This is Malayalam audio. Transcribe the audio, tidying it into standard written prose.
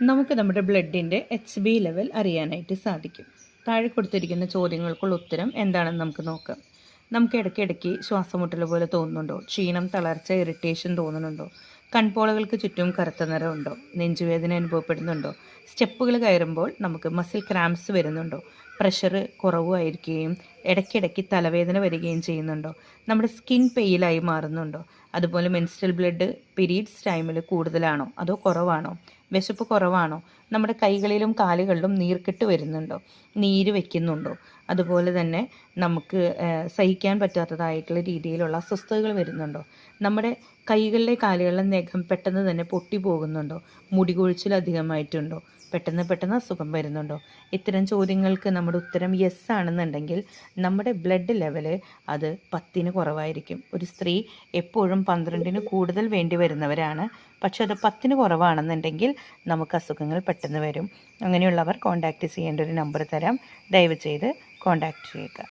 നമുക്ക് നമ്മുടെ ബ്ലഡിൻ്റെ HB ലെവൽ അറിയാനായിട്ട് സാധിക്കും. താഴെ കൊടുത്തിരിക്കുന്ന ചോദ്യങ്ങൾക്കുള്ള ഉത്തരം എന്താണെന്ന് നമുക്ക് നോക്കാം. നമുക്ക് ഇടയ്ക്കിടയ്ക്ക് ശ്വാസമുട്ടൽ പോലെ തോന്നുന്നുണ്ടോ? ക്ഷീണം, തളർച്ച, ഇറിറ്റേഷൻ തോന്നുന്നുണ്ടോ? കൺപോളകൾക്ക് ചുറ്റും കറുത്ത നിറമുണ്ടോ? നെഞ്ചുവേദന അനുഭവപ്പെടുന്നുണ്ടോ? സ്റ്റെപ്പുകൾ കയറുമ്പോൾ നമുക്ക് മസിൽ ക്രാംസ് വരുന്നുണ്ടോ? പ്രഷർ കുറവായിരിക്കുകയും ഇടയ്ക്കിടയ്ക്ക് തലവേദന വരികയും ചെയ്യുന്നുണ്ടോ? നമ്മുടെ സ്കിൻ പെയിലായി മാറുന്നുണ്ടോ? അതുപോലെ മെൻസ്ട്രൽ ബ്ലഡ് പീരീഡ്സ് ടൈമിൽ കൂടുതലാണോ അതോ കുറവാണോ? വിശപ്പ് കുറവാണോ? നമ്മുടെ കൈകളിലും കാലുകളിലും നീർക്കെട്ട് വരുന്നുണ്ടോ? നീര് വയ്ക്കുന്നുണ്ടോ? അതുപോലെ തന്നെ നമുക്ക് സഹിക്കാൻ പറ്റാത്തതായിട്ടുള്ള രീതിയിലുള്ള അസ്വസ്ഥതകൾ വരുന്നുണ്ടോ? നമ്മുടെ കൈകളിലെ കാലുകളിലെ നഖം പെട്ടെന്ന് തന്നെ പൊട്ടി പോകുന്നുണ്ടോ? മുടി കൊഴിച്ചിൽ അധികമായിട്ടുണ്ടോ? പെട്ടെന്ന് അസുഖം വരുന്നുണ്ടോ? ഇത്തരം ചോദ്യങ്ങൾക്ക് നമ്മുടെ ഉത്തരം യെസ് ആണെന്നുണ്ടെങ്കിൽ നമ്മുടെ ബ്ലഡ് ലെവല് അത് 10 കുറവായിരിക്കും. ഒരു സ്ത്രീ എപ്പോഴും 12 കൂടുതൽ വേണ്ടി വരുന്നവരാണ്. പക്ഷെ അത് 10 കുറവാണെന്നുണ്ടെങ്കിൽ നമുക്ക് അസുഖങ്ങൾ പെട്ടെന്ന് വരും. അങ്ങനെയുള്ളവർ കോൺടാക്റ്റ് ചെയ്യേണ്ട ഒരു നമ്പർ തരാം. ദയവ് ചെയ്ത് കോൺടാക്റ്റ് ചെയ്യുക.